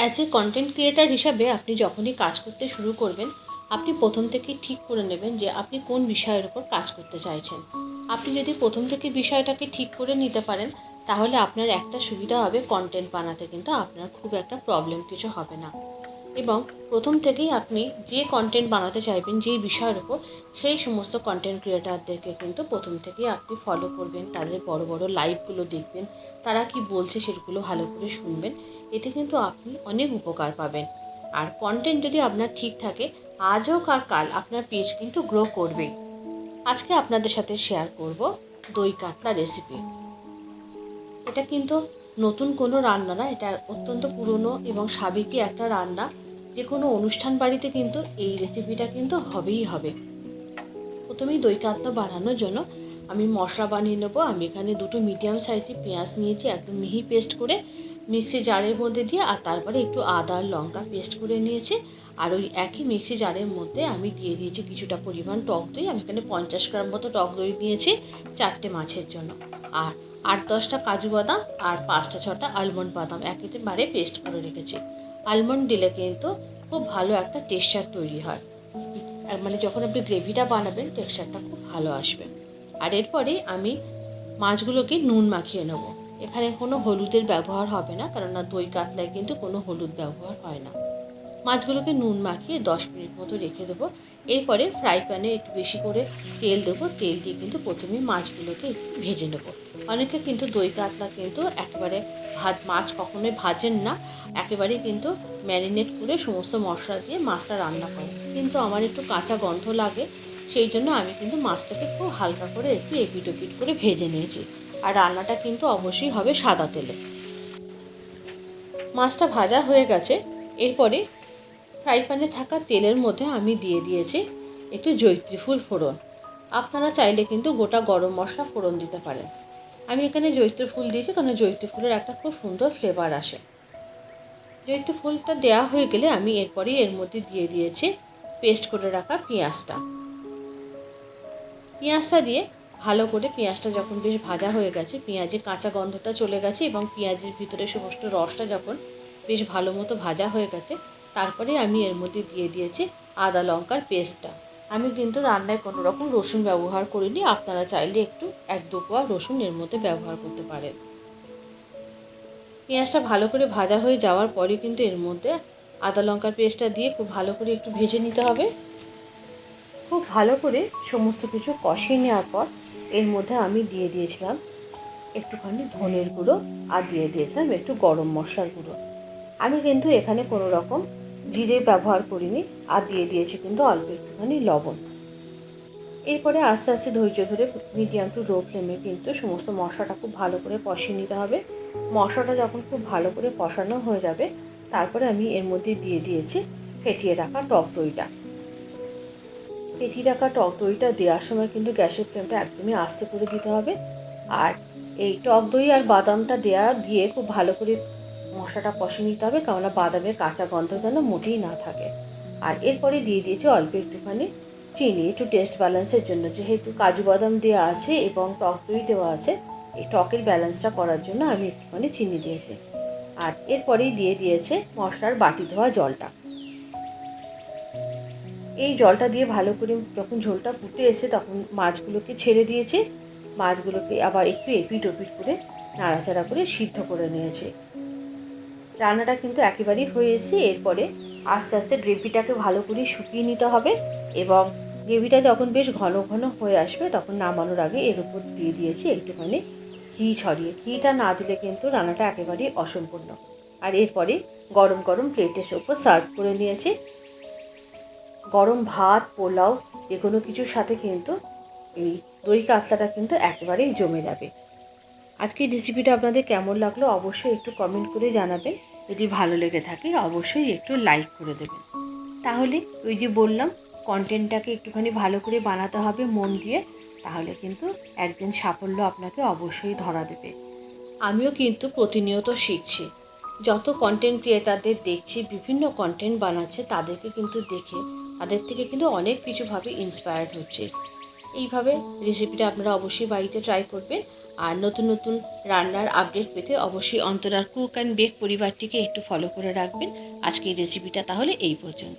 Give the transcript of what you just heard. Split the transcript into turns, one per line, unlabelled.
As a content creator হিসাবে আপনি যখনই কাজ করতে শুরু করবেন, আপনি প্রথম থেকেই ঠিক করে নেবেন যে আপনি কোন বিষয়ের উপর কাজ করতে চাইছেন। আপনি যদি প্রথম থেকে বিষয়টাকে ঠিক করে নিতে পারেন, তাহলে আপনার একটা সুবিধা হবে, কন্টেন্ট বানাতে কিন্তু আপনার খুব একটা প্রবলেম কিছু হবে না। এবং প্রথম থেকেই আপনি যে কন্টেন্ট বানাতে চাইবেন যেই বিষয়ের উপর, সেই সমস্ত কন্টেন্ট ক্রিয়েটারদেরকে কিন্তু প্রথম থেকেই আপনি ফলো করবেন, তাদের বড় বড় লাইভগুলো দেখবেন, তারা কি বলছে সেগুলো ভালো করে শুনবেন। এতে কিন্তু আপনি অনেক উপকার পাবেন। আর কন্টেন্ট যদি আপনার ঠিক থাকে, আজ হোক আর কাল আপনার পেজ কিন্তু গ্রো করবেই। আজকে আপনাদের সাথে শেয়ার করব দই কাতলা রেসিপি। এটা কিন্তু নতুন কোনো রান্না না, এটা অত্যন্ত পুরনো এবং সাবেকি একটা রান্না। যে কোনো অনুষ্ঠান বাড়িতে কিন্তু এই রেসিপিটা কিন্তু হবেই হবে। প্রথমেই দই কাতলা বানানোর জন্য আমি মশলা বানিয়ে নেবো। আমি এখানে দুটো মিডিয়াম সাইজের পেঁয়াজ নিয়েছি, একদম মিহি পেস্ট করে মিক্সি জারের মধ্যে দিয়ে, আর তারপরে একটু আদা লঙ্কা পেস্ট করে নিয়েছি। আর ওই একই মিক্সি জারের মধ্যে আমি দিয়ে দিয়েছি কিছুটা পরিমাণ টক দই। আমি এখানে 50 গ্রাম মতো টক দই নিয়েছি 4টে মাছের জন্য। আর 8-10টা কাজু বাদাম আর 5-6টা আলমন্ড বাদাম একেবারে পেস্ট করে রেখেছি। আলমন্ড দিলে কিন্তু খুব ভালো একটা টেক্সচার তৈরি হয়, মানে যখন আপনি গ্রেভিটা বানাবেন টেক্সচারটা খুব ভালো আসবে। আর এরপরে আমি মাছগুলোকে নুন মাখিয়ে নেব। এখানে কোনো হলুদের ব্যবহার হবে না, কারণ দই কাতলায় কিন্তু কোনো হলুদ ব্যবহার হয় না। মাছগুলোকে নুন মাখিয়ে 10 মিনিট মতো রেখে দেবো। এরপরে ফ্রাই প্যানে একটু বেশি করে তেল দেবো। তেল দিয়ে কিন্তু প্রথমে মাছগুলোকে একটু ভেজে নেবো। অনেকে কিন্তু দই কাতলা কিন্তু একেবারে মাছ কখনোই ভাজেন না, একেবারেই কিন্তু ম্যারিনেট করে সমস্ত মশলা দিয়ে মাছটা রান্না করেন, কিন্তু আমার একটু কাঁচা গন্ধ লাগে। সেই জন্য আমি কিন্তু মাছটাকে খুব হালকা করে একটু এপিট ওপিট করে ভেজে নিয়েছি। আর রান্নাটা কিন্তু অবশ্যই হবে সাদা তেলে। মাছটা ভাজা হয়ে গেছে। এরপরে ফ্রাই প্যানে থাকা তেলের মধ্যে আমি দিয়ে দিয়েছি একটু জয়িত্রী ফুল ফোড়ন। আপনারা চাইলে কিন্তু গোটা গরম মশলা ফোড়ন দিতে পারেন। আমি এখানে জয়িত্রী ফুল দিয়েছি কারণ জয়িত্রী ফুলের একটা খুব সুন্দর ফ্লেভার আসে। জয়িত্রী ফুলটা দেওয়া হয়ে গেলে আমি এরপরেই এর মধ্যে দিয়ে দিয়েছি পেস্ট করে রাখা পেঁয়াজটা। পেঁয়াজটা দিয়ে ভালো করে, পেঁয়াজটা যখন বেশ ভাজা হয়ে গেছে, পেঁয়াজের কাঁচা গন্ধটা চলে গেছে এবং পেঁয়াজের ভিতরে সমস্ত রসটা যখন বেশ ভালো মতো ভাজা হয়ে গেছে, তারপরে আমি এর মধ্যে দিয়ে দিয়েছি আদা লঙ্কার পেস্টটা। আমি কিন্তু রান্নায় কোনো রকম রসুন ব্যবহার করিনি, আপনারা চাইলে একটু 1-2 কোয়া রসুন এর মধ্যে ব্যবহার করতে পারেন। পেঁয়াজটা ভালো করে ভাজা হয়ে যাওয়ার পরে কিন্তু এর মধ্যে আদা লঙ্কার পেস্টটা দিয়ে খুব ভালো করে একটু ভেজে নিতে হবে। খুব ভালো করে সমস্ত কিছু কষিয়ে নেওয়ার পর এর মধ্যে আমি দিয়ে দিয়েছিলাম একটুখানি ধনের গুঁড়ো আর দিয়ে দিয়েছিলাম একটু গরম মশলার গুঁড়ো। আমি কিন্তু এখানে কোনো রকম জিরে ব্যবহার করিনি, আর দিয়ে দিয়েছি কিন্তু অল্প একটুখানি লবণ। এরপরে আস্তে আস্তে ধৈর্য ধরে মিডিয়াম টু লো ফ্লেমে কিন্তু সমস্ত মশলাটা খুব ভালো করে কষিয়ে নিতে হবে। মশলাটা যখন খুব ভালো করে কষানো হয়ে যাবে, তারপরে আমি এর মধ্যে দিয়ে দিয়েছি ফেটিয়ে রাখা টক দইটা। ফেটিয়ে রাখা টক দইটা দেওয়ার সময় কিন্তু গ্যাসের ফ্লেমটা একদমই আস্তে করে দিতে হবে। আর এই টক দই আর বাদামটা দিয়ে খুব ভালো করে মশলাটা কষিয়ে নিতে হবে, কেননা বাদামের কাঁচা গন্ধ যেন মোটেই না থাকে। আর এরপরে দিয়ে দিয়েছি অল্প একটুখানি চিনি, একটু টেস্ট ব্যালেন্সের জন্য। যেহেতু কাজু বাদাম দেওয়া আছে এবং টক দই দেওয়া আছে, এই টকের ব্যালেন্সটা করার জন্য আমি একটুখানি চিনি দিয়েছি। আর এরপরেই দিয়ে দিয়েছে মশলার বাটি ধোয়া জলটা। এই জলটা দিয়ে ভালো করে যখন ঝোলটা ফুটে এসে তখন মাছগুলোকে ছেড়ে দিয়েছি। মাছগুলোকে আবার একটু এপিট ওপিট করে নাড়াচাড়া করে সিদ্ধ করে নিয়েছি। রান্নাটা কিন্তু একেবারেই হয়ে এসে এরপরে আস্তে আস্তে গ্রেভিটাকে ভালো করে শুকিয়ে নিতে হবে এবং গ্রেভিটা যখন বেশ ঘন ঘন হয়ে আসবে তখন নামানোর আগে এর উপর দিয়ে দিয়েছি একটুখানি ঘি ছড়িয়ে। ঘিটা না দিলে কিন্তু রান্নাটা একেবারেই অসম্পূর্ণ। আর এরপরে গরম গরম প্লেটের ওপর সার্ভ করে নিয়েছি। গরম ভাত, পোলাও যে কোনো কিছুর সাথে কিন্তু এই দই কাতলাটা কিন্তু একেবারেই জমে যাবে। আজকের রেসিপিটা আপনাদের কেমন লাগলো অবশ্যই একটু কমেন্ট করে জানাবেন। যদি ভালো লেগে থাকে অবশ্যই একটু লাইক করে দেবেন। তাহলে ওই যে বললাম, কন্টেন্টটাকে একটুখানি ভালো করে বানাতে হবে মন দিয়ে, তাহলে কিন্তু একদিন সাফল্য আপনাকে অবশ্যই ধরা দেবে। আমিও কিন্তু প্রতিনিয়ত শিখছি। যত কন্টেন্ট ক্রিয়েটারদের দেখছি বিভিন্ন কন্টেন্ট বানাচ্ছে, তাদেরকে কিন্তু দেখে তাদের থেকে কিন্তু অনেক কিছুভাবে ইন্সপায়ার্ড হচ্ছে। এইভাবে রেসিপিটা আপনারা অবশ্যই বাড়িতে ট্রাই করবেন। আর নতুন নতুন রান্নার আপডেট পেতে অবশ্যই অন্তরার কুক অ্যান্ড বেক পরিবারটিকে একটু ফলো করে রাখবেন। আজকের রেসিপিটা তাহলে এই পর্যন্ত।